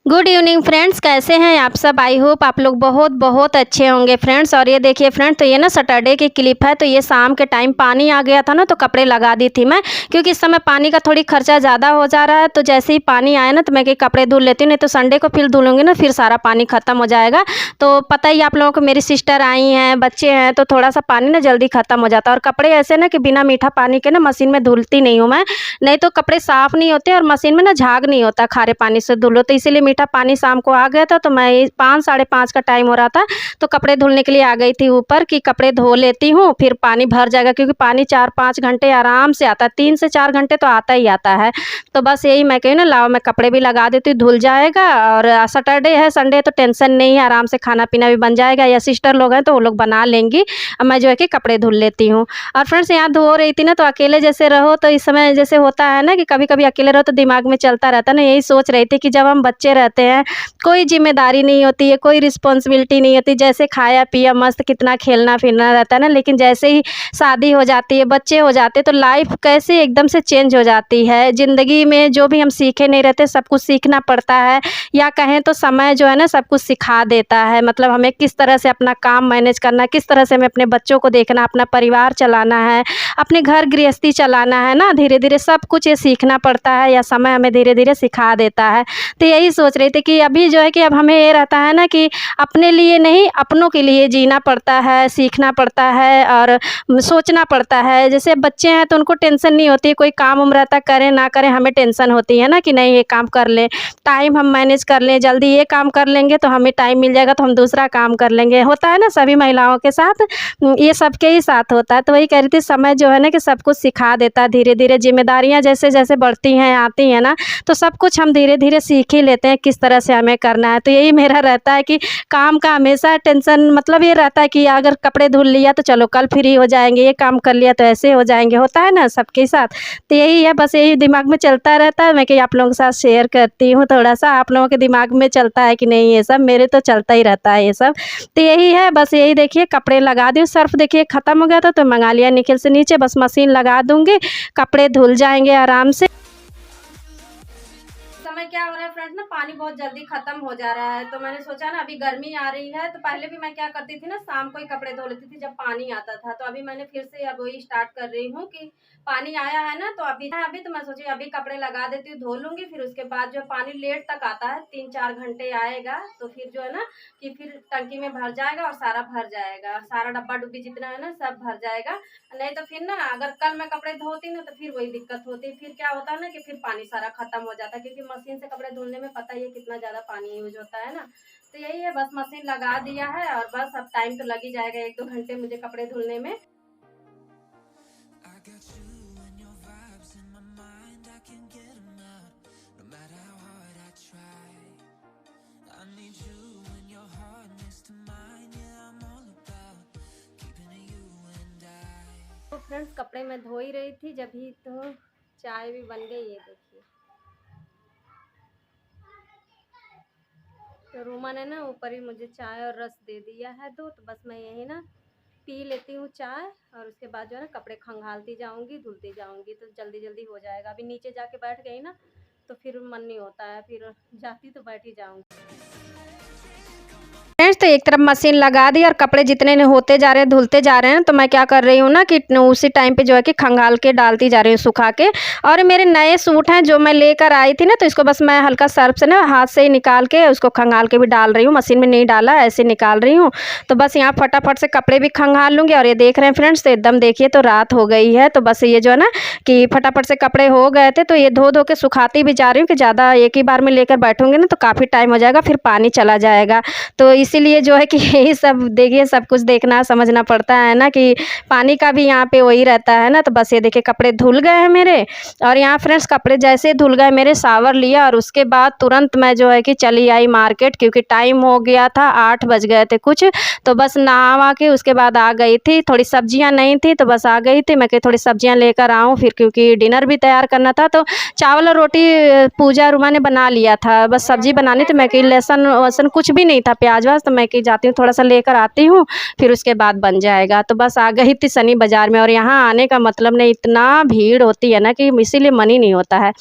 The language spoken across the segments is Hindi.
गुड इवनिंग फ्रेंड्स, कैसे हैं आप सब। आई होप आप लोग बहुत बहुत अच्छे होंगे फ्रेंड्स। और ये देखिए फ्रेंड्स, तो ये ना सैटरडे की क्लिप है। तो ये शाम के टाइम पानी आ गया था ना, तो कपड़े लगा दी थी मैं, क्योंकि इस समय पानी का थोड़ी खर्चा ज़्यादा हो जा रहा है। तो जैसे ही पानी आया ना, तो मैं कपड़े धुल लेती हूँ, नहीं तो संडे को फिर धुलूँगी ना, फिर सारा पानी ख़त्म हो जाएगा। तो पता ही आप लोगों को, मेरी सिस्टर आई हैं, बच्चे हैं, तो थोड़ा सा पानी ना जल्दी ख़त्म हो जाता है। और कपड़े ऐसे ना कि बिना मीठा पानी के ना मशीन में धुलती नहीं हूँ मैं, नहीं तो कपड़े साफ़ नहीं होते और मशीन में ना झाग नहीं होता खारे पानी से धुलो। तो इसीलिए मीठा पानी शाम को आ गया था, तो मैं 5 साढ़े 5 का टाइम हो रहा था, तो कपड़े धुलने के लिए आ गई थी ऊपर कि कपड़े धो लेती हूँ, फिर पानी भर जाएगा, क्योंकि पानी 4-5 घंटे आराम से आता है, 3 से 4 घंटे तो आता ही आता है। तो बस यही मैं कही ना, लाओ मैं कपड़े भी लगा देती हूँ, धुल जाएगा। और सैटरडे है, संडे तो टेंशन नहीं है, आराम से खाना पीना भी बन जाएगा, या सिस्टर लोग हैं तो वो लोग बना लेंगी। मैं जो है कि कपड़े धुल लेती हूँ। और फ्रेंड्स, यहाँ धो रही थी ना, तो अकेले जैसे रहो तो इस समय जैसे होता है ना कि कभी कभी अकेले रहो तो दिमाग में चलता रहता है ना, यही सोच रही थी कि जब हम बच्चे रहते हैं, कोई जिम्मेदारी नहीं होती है, कोई रिस्पॉन्सिबिलिटी नहीं होती, जैसे खाया पिया मस्त कितना खेलना फिरना रहता है ना। लेकिन जैसे ही शादी हो जाती है, बच्चे हो जाते हैं, तो लाइफ कैसे एकदम से चेंज हो जाती है। ज़िंदगी में जो भी हम सीखे नहीं रहते, सब कुछ सीखना पड़ता है, या कहें तो समय जो है ना सब कुछ सिखा देता है। मतलब हमें किस तरह से अपना काम मैनेज करना, किस तरह से हमें अपने बच्चों को देखना, अपना परिवार चलाना है, अपने घर गृहस्थी चलाना है ना, धीरे धीरे सब कुछ ये सीखना पड़ता है, या समय हमें धीरे धीरे सिखा देता है। तो यही सोच रही थी कि अभी जो है कि अब हमें ये रहता है ना कि अपने लिए नहीं, अपनों के लिए जीना पड़ता है, सीखना पड़ता है और सोचना पड़ता है। जैसे बच्चे हैं तो उनको टेंशन नहीं होती, कोई काम उम रहता करें ना करें, हमें टेंशन होती है ना कि नहीं ये काम कर लें, टाइम हम मैनेज कर लें, जल्दी ये काम कर लेंगे तो हमें टाइम मिल जाएगा तो हम दूसरा काम कर लेंगे। होता है ना सभी महिलाओं के साथ, ये सबके ही साथ होता है। तो वही कह रही थी, समय जो है ना कि सब कुछ सिखा देता है, धीरे धीरे जिम्मेदारियाँ जैसे जैसे बढ़ती हैं आती हैं ना, तो सब कुछ हम धीरे धीरे सीख ही लेते हैं किस तरह से हमें करना है। तो यही मेरा रहता है कि काम का हमेशा टेंशन, मतलब ये रहता है कि अगर कपड़े धुल लिया तो चलो कल फ्री हो जाएंगे, ये काम कर लिया तो ऐसे हो जाएंगे, होता है ना सबके साथ। तो यही है, बस यही दिमाग में चलता रहता है। मैं कि आप लोगों के साथ शेयर करती हूँ, थोड़ा सा आप लोगों के दिमाग में चलता है कि नहीं, ये सब मेरे तो चलता ही रहता है ये सब। तो यही है, बस यही देखिए कपड़े लगा दी, सर्फ देखिए ख़त्म हो गया था तो मंगा लिया निखिल से नीचे, बस मशीन लगा दूँगी, कपड़े धुल जाएंगे आराम से। समय क्या हो रहा है फ्रेंड्स ना, पानी बहुत जल्दी खत्म हो जा रहा है, तो मैंने सोचा ना अभी गर्मी आ रही है, तो पहले भी मैं क्या करती थी ना, शाम को ही कपड़े धो लेती थी जब पानी आता था। तो अभी मैंने फिर से अब वही स्टार्ट कर रही हूँ कि पानी आया है ना, तो अभी तो मैं सोची अभी कपड़े लगा देती हूँ, धो लूंगी, फिर उसके बाद जो पानी लेट तक आता है, 3-4 घंटे आएगा, तो फिर जो है ना कि फिर टंकी में भर जाएगा और सारा भर जाएगा, सारा डब्बा डुब्बी जितना है ना सब भर जाएगा। नहीं तो फिर ना अगर कल मैं कपड़े धोती ना, तो फिर वही दिक्कत होती, फिर क्या होता है ना कि फिर पानी सारा खत्म हो जाता है, क्योंकि मशीन से कपड़े धुलने में पता ही है कितना ज़्यादा पानी यूज होता है ना। तो यही है, बस मशीन लगा दिया है और बस अब टाइम तो लग ही जाएगा, 1-2 घंटे मुझे कपड़े धुलने में। तो फ्रेंड्स, कपड़े मैं धो ही रही थी जब ही तो चाय भी बन गई, ये देखिए। तो रोमा ने ना ऊपर ही मुझे चाय और रस दे दिया है दो, तो बस मैं यही ना पी लेती हूँ चाय, और उसके बाद जो है ना कपड़े खंगालती जाऊँगी, धुलती जाऊँगी, तो जल्दी जल्दी हो जाएगा। अभी नीचे जाके बैठ गई ना, तो फिर मन नहीं होता है, फिर जाती तो बैठ ही जाऊँगी। फ्रेंड्स, तो एक तरफ मशीन लगा दी और कपड़े जितने ने होते जा रहे हैं, धुलते जा रहे हैं, तो मैं क्या कर रही हूँ ना कि उसी टाइम पे जो है कि खंगाल के डालती जा रही हूँ सुखा के। और मेरे नए सूट हैं जो मैं लेकर आई थी ना, तो इसको बस मैं हल्का सर्फ से ना हाथ से ही निकाल के उसको खंगाल के भी डाल रही हूँ, मशीन में नहीं डाला, ऐसे निकाल रही हूँ। तो बस यहाँ फटाफट से कपड़े भी खंगाल लूँगी। और ये देख रहे हैं फ्रेंड्स, तो एकदम देखिए तो रात हो गई है, तो बस ये जो है ना कि फटाफट से कपड़े हो गए थे, तो ये धो धो के सुखाती भी जा रही हूँ कि ज़्यादा एक ही बार में लेकर बैठूँगी ना तो काफ़ी टाइम हो जाएगा, फिर पानी चला जाएगा। तो इसीलिए जो है कि यही सब देखिए, सब कुछ देखना समझना पड़ता है ना कि पानी का भी यहाँ पे वही रहता है ना। तो बस ये देखिए कपड़े धुल गए हैं मेरे। और यहाँ फ्रेंड्स, कपड़े जैसे धुल गए मेरे, शावर लिया और उसके बाद तुरंत मैं जो है कि चली आई मार्केट, क्योंकि टाइम हो गया था, 8 बज गए थे कुछ। तो बस नहा के उसके बाद आ गई थी, थोड़ी सब्जियां नहीं थी तो बस आ गई थी मैं कि थोड़ी सब्जियां लेकर आऊँ फिर, क्योंकि डिनर भी तैयार करना था। तो चावल और रोटी पूजा रुमा ने बना लिया था, बस सब्जी बनानी थी मैं कि लहसुन वसन कुछ भी नहीं था, प्याज व्याज बस, तो मैं कि जाती हूँ थोड़ा सा लेकर आती हूँ, फिर उसके बाद बन जाएगा। तो बस आ गई थी सनी बाज़ार में, और यहाँ आने का मतलब नहीं, इतना भीड़ होती है ना कि इसीलिए मन ही नहीं होता है।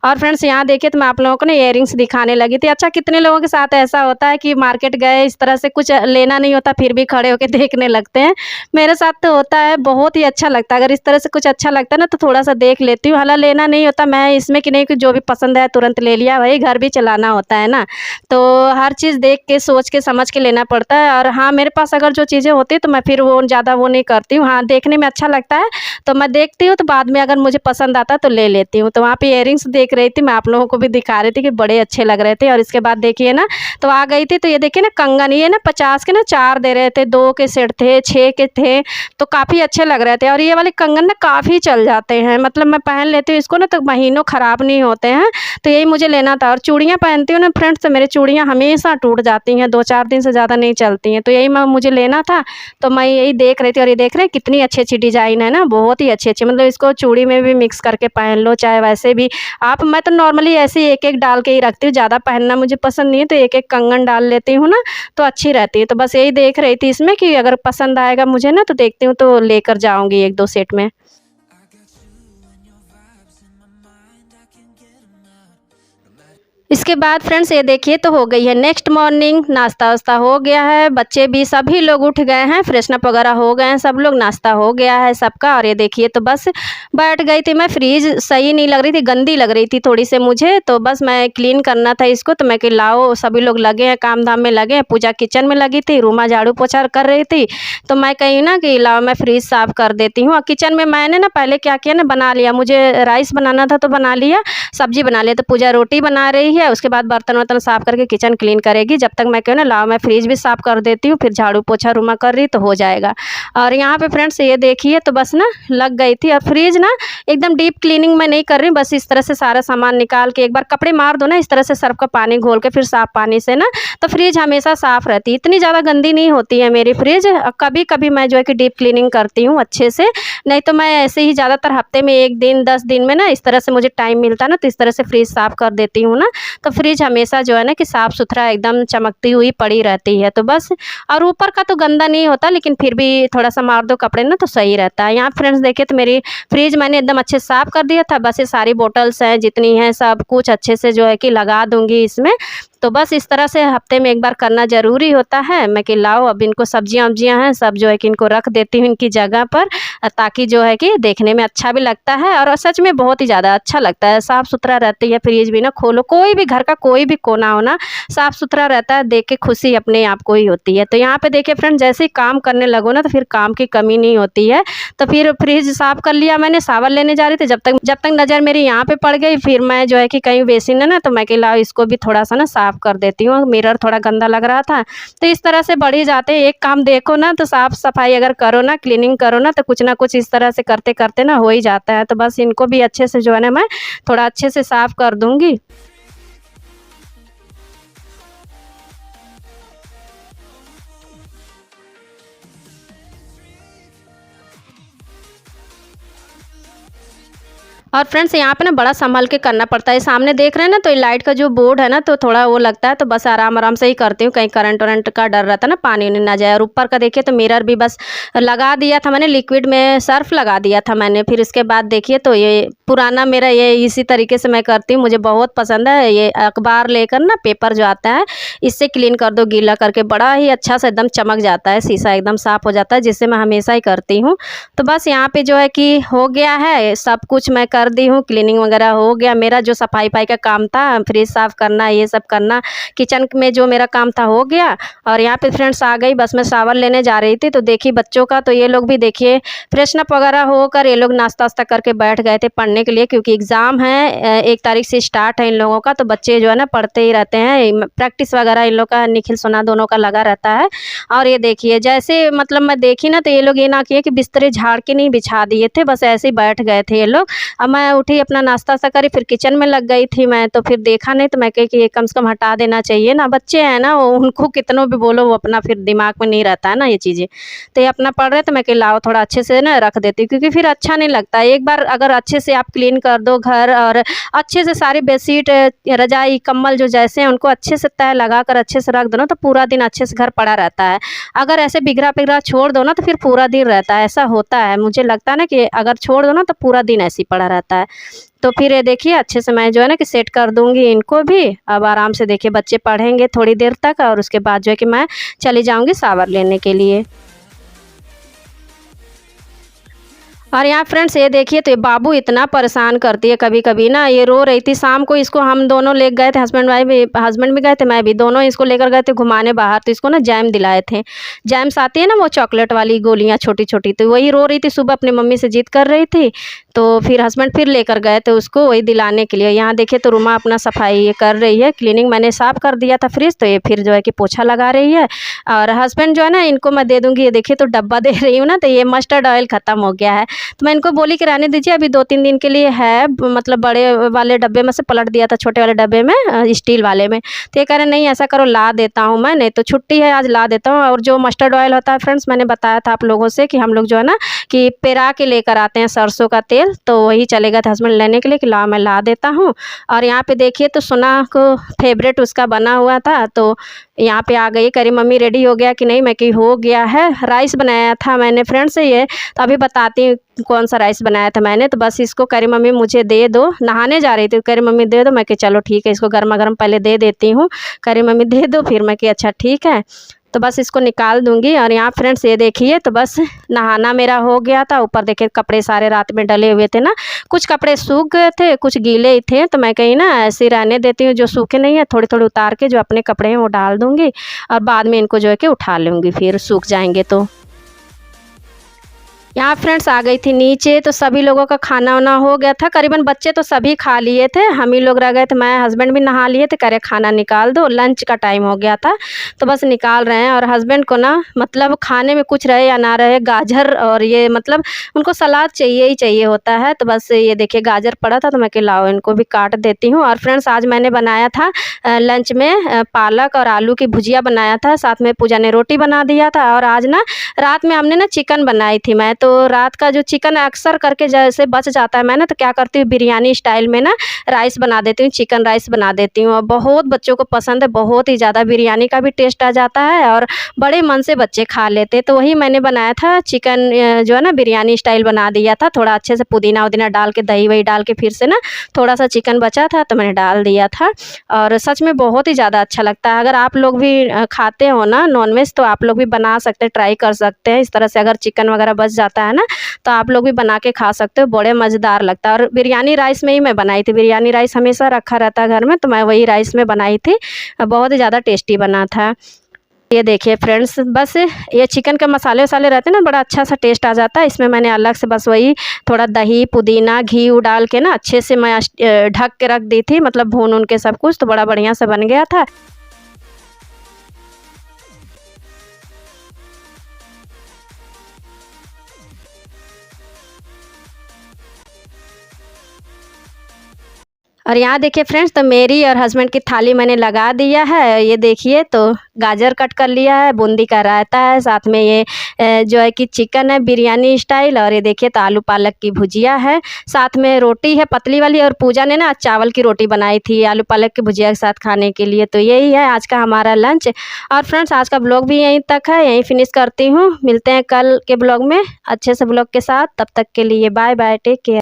और फ्रेंड्स यहाँ देखिए तो मैं आप लोगों को ना इयररिंग्स दिखाने लगी थी। अच्छा, कितने लोगों के साथ ऐसा होता है कि मार्केट गए, इस तरह से कुछ लेना नहीं होता फिर भी खड़े होके देखने लगते हैं। मेरे साथ तो होता है, बहुत ही अच्छा लगता है। अगर इस तरह से कुछ अच्छा लगता है ना तो थोड़ा-सा देख लेती हूँ। हालाँ लेना नहीं होता मैं इसमें कि नहीं कि जो भी पसंद है तुरंत ले लिया, वही घर भी चलाना होता है ना। तो हर चीज़ देख के, सोच के, समझ के लेना पड़ता है। और हाँ, मेरे पास अगर जो चीज़ें होती हैं तो मैं फिर वो ज़्यादा वो नहीं करती हूँ। हाँ, देखने में अच्छा लगता है तो मैं देखती हूँ, तो बाद में अगर मुझे पसंद आता है तो ले लेती हूँ। तो वहाँ पे इयररिंग्स देख रही थी, मैं आप लोगों को भी दिखा रही थी कि बड़े अच्छे लग रहे थे। और इसके बाद देखिए ना, तो आ गई थी, तो ये देखिए ना कंगन, ये ना 50 के ना 4 दे रहे थे, 2 के सेट थे, 6 के थे, तो काफ़ी अच्छे लग रहे थे। और ये वाले कंगन ना काफ़ी चल जाते हैं, मतलब मैं पहन लेती हूँ इसको ना तो महीनों ख़राब नहीं होते हैं। तो यही मुझे लेना था। और चूड़ियाँ पहनती हूँ ना फ्रेंड्स, तो मेरी चूड़ियाँ हमेशा टूट जाती हैं, 2-4 दिन से ज़्यादा नहीं चलती हैं। तो यही मुझे लेना था, तो मैं यही देख रही थी। और ये देख रहे हैं कितनी अच्छी-अच्छी डिज़ाइन है ना, बहुत ही अच्छी-अच्छी, मतलब इसको चूड़ी में भी मिक्स करके पहन लो, चाहे वैसे भी आप। मैं तो नॉर्मली ऐसे ही एक-एक डाल के ही रखती हूँ, ज़्यादा पहनना मुझे पसंद नहीं है, तो एक-एक कंगन डाल लेती हूँ ना, तो अच्छी रहती है। तो बस यही देख रही थी इसमें कि अगर पसंद आएगा मुझे ना तो देखती हूँ, तो लेकर जाऊँगी 1-2 सेट में। इसके बाद फ्रेंड्स ये देखिए तो हो गई है नेक्स्ट मॉर्निंग, नाश्ता-वास्ता हो गया है, बच्चे भी सभी लोग उठ गए हैं, फ्रेशन-अप वगैरह हो गए हैं सब लोग, नाश्ता हो गया है सबका। और ये देखिए तो बस बैठ गई थी मैं, फ्रिज सही नहीं लग रही थी, गंदी लग रही थी थोड़ी से मुझे, तो बस मैं क्लीन करना था इसको। तो मैं कि लाओ, सभी लोग लगे हैं, काम-धाम में लगे हैं, पूजा किचन में लगी थी, रूमा झाड़ू-पोछा कर रही थी, तो मैं कही ना कि लाओ मैं फ्रिज साफ़ कर देती हूँ। और किचन में मैंने ना पहले क्या किया ना, बना लिया, मुझे राइस बनाना था तो बना लिया, सब्जी बना लिया, तो पूजा रोटी बना रही है, उसके बाद बर्तन-वर्तन साफ़ करके किचन क्लीन करेगी। जब तक मैं कहूँ ना लाओ मैं फ्रिज भी साफ़ कर देती हूँ, फिर झाड़ू-पोछा रूमा कर रही तो हो जाएगा। और यहाँ पे फ्रेंड्स ये देखिए तो बस ना लग गई थी। और फ्रिज ना एकदम डीप क्लीनिंग मैं नहीं कर रही हूँ, बस इस तरह से सारा सामान निकाल के एक बार कपड़े मार दो ना इस तरह से, सर्फ़ का पानी घोल के फिर साफ़ पानी से ना, तो फ्रिज हमेशा साफ़ रहती है। इतनी ज़्यादा गंदी नहीं होती है मेरी फ्रिज। कभी-कभी मैं जो है कि डीप क्लीनिंग करती हूँ अच्छे से, नहीं तो मैं ऐसे ही ज़्यादातर हफ्ते में 1 दिन 10 दिन में ना इस तरह से मुझे टाइम मिलता है ना, तो इस तरह से फ्रिज साफ़ कर देती हूँ ना, तो फ्रिज हमेशा जो है ना कि साफ़-सुथरा एकदम चमकती हुई पड़ी रहती है। तो बस, और ऊपर का तो गंदा नहीं होता, लेकिन फिर भी थोड़ा-सा मार दो कपड़े ना तो सही रहता है। यहाँ फ्रेंड्स देखिए तो मेरी फ्रिज मैंने एकदम अच्छे से साफ़ कर दिया था, बस ये सारी बॉटल्स हैं जितनी हैं सब कुछ अच्छे से जो है कि लगा दूँगी इसमें। तो बस इस तरह से हफ्ते में 1 बार करना ज़रूरी होता है। मैं कि लाओ अब इनको सब्जियाँ-वब्जियाँ हैं सब जो है कि इनको रख देती हूँ इनकी जगह पर, ताकि जो है कि देखने में अच्छा भी लगता है और सच में बहुत ही ज़्यादा अच्छा लगता है। साफ़-सुथरा रहती है फ्रिज भी ना, खोलो कोई भी घर का कोई भी कोना हो ना, साफ़-सुथरा रहता है, देख के खुशी अपने आप को ही होती है। तो यहाँ पे देखिए फ्रेंड जैसे ही काम करने लगो ना तो फिर काम की कमी नहीं होती है। तो फिर फ्रिज साफ़ कर लिया मैंने, शावर लेने जा रही थी, जब तक नज़र मेरी यहाँ पे पड़ गई, फिर मैं जो है कि कहीं बेसिन है ना, तो मैं कि लाओ इसको भी थोड़ा-सा ना साफ़ कर देती हूँ। मिरर थोड़ा गंदा लग रहा था, तो इस तरह से बढ़ ही जाते हैं। एक काम देखो ना तो साफ़-सफ़ाई अगर करो ना, क्लीनिंग करो ना, तो कुछ ना कुछ इस तरह से करते-करते ना हो ही जाता है। तो बस इनको भी अच्छे से जो है ना मैं थोड़ा अच्छे से साफ़ कर दूँगी। और फ्रेंड्स यहाँ पे ना बड़ा संभल के करना पड़ता है। सामने देख रहे हैं ना, तो ये लाइट का जो बोर्ड है ना, तो थोड़ा वो लगता है, तो बस आराम-आराम से ही करती हूँ, कहीं करंट-वरंट का डर रहता है ना, पानी-वानी ना जाए। और ऊपर का देखिए तो मिरर भी बस लगा दिया था मैंने, लिक्विड में सर्फ़ लगा दिया था मैंने। फिर इसके बाद देखिए तो ये पुराना मेरा ये इसी तरीके से मैं करती हूँ, मुझे बहुत पसंद है। ये अखबार लेकर ना, पेपर जो आता है, इससे क्लीन कर दो गीला करके, बड़ा ही अच्छा से एकदम चमक जाता है, शीशा एकदम साफ़ हो जाता है, जिससे मैं हमेशा ही करती हूँ। तो बस यहाँ पे जो है कि हो गया है सब कुछ, मैं कर दी हूँ, क्लीनिंग वगैरह हो गया। मेरा जो सफाई-वफाई का काम था, फ्रिज साफ़ करना, ये सब करना, किचन में जो मेरा काम था हो गया। और यहाँ पे फ्रेंड्स आ गई, बस मैं शावर लेने जा रही थी, तो देखिए बच्चों का, तो ये लोग भी देखिए फ्रेशन अप वगैरह होकर ये लोग नाश्ता-वास्ता करके बैठ गए थे पढ़ने के लिए, क्योंकि एग्ज़ाम है 1 तारीख से स्टार्ट है इन लोगों का। तो बच्चे जो है ना पढ़ते ही रहते हैं, प्रैक्टिस वगैरह इन लोग का, निखिल सोना दोनों का लगा रहता है। और ये देखिए जैसे मतलब मैं देखी ना, तो ये लोग ये ना किए कि बिस्तरे झाड़ के नहीं बिछा दिए थे, बस ऐसे ही बैठ गए थे ये लोग। अब मैं उठी, अपना नाश्ता-वास्ता करी, फिर किचन में लग गई थी मैं, तो फिर देखा नहीं, तो मैं कही कि ये कम से कम हटा देना चाहिए ना, बच्चे हैं ना, वो उनको कितनों भी बोलो वो अपना फिर दिमाग में नहीं रहता है ना ये चीज़ें। तो ये अपना पढ़ रहे, तो मैं कही लाओ थोड़ा अच्छे से ना रख देती हूँ, क्योंकि फिर अच्छा नहीं लगता है। एक बार अगर अच्छे से आप क्लीन कर दो घर, और अच्छे से सारी बेडशीट, रजाई, कंबल जो जैसे हैं उनको अच्छे से तह लगा कर अच्छे से रख दो ना, तो पूरा दिन अच्छे से घर पड़ा रहता है। अगर ऐसे बिगड़ा पिगड़ा छोड़ दो ना तो फिर पूरा दिन रहता है, ऐसा होता है। मुझे लगता है ना कि अगर छोड़ दो ना तो पूरा दिन ऐसे ही पड़ा रहता है। तो फिर ये देखिए अच्छे से मैं जो है ना कि सेट कर दूंगी इनको भी। अब आराम से देखिए बच्चे पढ़ेंगे थोड़ी देर तक, और उसके बाद जो है कि मैं चली जाऊंगी शावर लेने के लिए। और यहाँ फ्रेंड्स ये देखिए, तो ये बाबू इतना परेशान करती है कभी कभी ना। ये रो रही थी शाम को, इसको हम दोनों ले गए थे, हस्बैंड भी गए थे, मैं भी, दोनों इसको लेकर गए थे घुमाने बाहर। तो इसको ना जैम दिलाए थे। जैम्स आती है ना वो चॉकलेट वाली गोलियाँ छोटी छोटी, तो वही रो रही थी सुबह, अपनी मम्मी से जिद कर रही थी। तो फिर हस्बैंड फिर लेकर गए थे उसको वही दिलाने के लिए। यहाँ देखिए तो रुमा अपना सफाई ये कर रही है, क्लीनिंग मैंने साफ़ कर दिया था फ्रिज, तो ये फिर जो है कि पोछा लगा रही है। और हस्बैंड जो है ना इनको मैं दे दूँगी, ये देखिए तो डब्बा दे रही हूँ ना, तो ये मस्टर्ड ऑयल ख़त्म हो गया है। तो मैं इनको बोली कि रहने दीजिए, अभी 2-3 दिन के लिए है, मतलब बड़े वाले डब्बे में से पलट दिया था छोटे वाले डब्बे में, स्टील वाले में। तो ये कह रहे नहीं ऐसा करो, ला देता हूँ मैं, नहीं तो छुट्टी है आज, ला देता हूँ। और जो मस्टर्ड ऑयल होता है फ्रेंड्स, मैंने बताया था आप लोगों से कि हम लोग जो है ना कि पेरा के लेकर आते हैं सरसों का तेल, तो वही चले गए थे हस्बैंड लेने के लिए कि ला मैं ला देता हूँ। और यहाँ पे देखिए तो सुना को फेवरेट उसका बना हुआ था, तो यहाँ पे आ गई, करी मम्मी रेडी हो गया कि नहीं, मैं कि हो गया है। राइस बनाया था मैंने फ्रेंड्स, ये तो अभी बताती हूँ कौन सा राइस बनाया था मैंने। तो बस इसको करी मम्मी मुझे दे दो, नहाने जा रही थी, करी मम्मी दे दो, मैं कि चलो ठीक है, इसको गर्मा गर्म पहले दे देती हूँ, करी मम्मी दे दो, फिर मैं कि अच्छा ठीक है। तो बस इसको निकाल दूंगी। और यहाँ फ्रेंड्स ये देखिए तो बस नहाना मेरा हो गया था। ऊपर देखिए कपड़े सारे रात में डले हुए थे ना, कुछ कपड़े सूख गए थे, कुछ गीले ही थे, तो मैं कहीं ना ऐसे ही रहने देती हूँ, जो सूखे नहीं है थोड़ी थोड़ी उतार के जो अपने कपड़े हैं वो डाल दूंगी, और बाद में इनको जो है कि उठा लूँगी फिर सूख जाएंगे तो। यहाँ फ्रेंड्स आ गई थी नीचे, तो सभी लोगों का खाना वाना हो गया था करीबन, बच्चे तो सभी खा लिए थे, हम ही लोग रह गए थे, मैं हस्बैंड भी नहा लिए थे, करे खाना निकाल दो, लंच का टाइम हो गया था, तो बस निकाल रहे हैं। और हस्बैंड को ना मतलब खाने में कुछ रहे या ना रहे, गाजर और ये मतलब उनको सलाद चाहिए ही चाहिए होता है। तो बस ये देखिए गाजर पड़ा था, तो मैं कि लाओ इनको भी काट देती हूँ। और फ्रेंड्स आज मैंने बनाया था लंच में पालक और आलू की भुजिया बनाया था, साथ में पूजा ने रोटी बना दिया था। और आज ना रात में हमने ना चिकन बनाई थी मैं, तो रात का जो चिकन अक्सर करके जैसे बच जाता है, मैं ना तो क्या करती हूँ बिरयानी स्टाइल में ना राइस बना देती हूँ, चिकन राइस बना देती हूँ, और बहुत बच्चों को पसंद है, बहुत ही ज़्यादा, बिरयानी का भी टेस्ट आ जाता है और बड़े मन से बच्चे खा लेते हैं। तो वही मैंने बनाया था चिकन, जो है ना बिरयानी स्टाइल बना दिया था, थोड़ा अच्छे से पुदीना उदीना डाल के, दही वही डाल के, फिर से ना थोड़ा सा चिकन बचा था तो मैंने डाल दिया था। और सच में बहुत ही ज़्यादा अच्छा लगता है। अगर आप लोग भी खाते हो ना नॉनवेज, तो आप लोग भी बना सकते हैं, ट्राई कर सकते हैं इस तरह से। अगर चिकन वगैरह बच जाता है ना, तो आप लोग भी बना के खा सकते हो, बड़े मज़ेदार लगता है। और बिरयानी राइस में ही मैं बनाई थी, बिरयानी राइस हमेशा रखा रहता है घर में, तो मैं वही राइस में बनाई थी, बहुत ही ज़्यादा टेस्टी बना था। ये देखिए फ्रेंड्स, बस ये चिकन के मसाले वसाले रहते हैं ना, बड़ा अच्छा सा टेस्ट आ जाता है। इसमें मैंने अलग से बस वही थोड़ा दही पुदीना घी डाल के ना अच्छे से मैं ढक के रख दी थी, मतलब भून उन के सब कुछ, तो बड़ा बढ़िया से बन गया था। और यहाँ देखिए फ्रेंड्स, तो मेरी और हस्बैंड की थाली मैंने लगा दिया है। ये देखिए तो गाजर कट कर लिया है, बूंदी का रायता है, साथ में ये जो है कि चिकन है बिरयानी स्टाइल, और ये देखिए तो आलू पालक की भुजिया है, साथ में रोटी है पतली वाली, और पूजा ने ना चावल की रोटी बनाई थी आलू पालक की भुजिया के साथ खाने के लिए। तो यही है आज का हमारा लंच। और फ्रेंड्स आज का ब्लॉग भी यहीं तक है, यहीं फिनिश करती हूँ। मिलते हैं कल के ब्लॉग में अच्छे से ब्लॉग के साथ, तब तक के लिए बाय बाय, टेक केयर।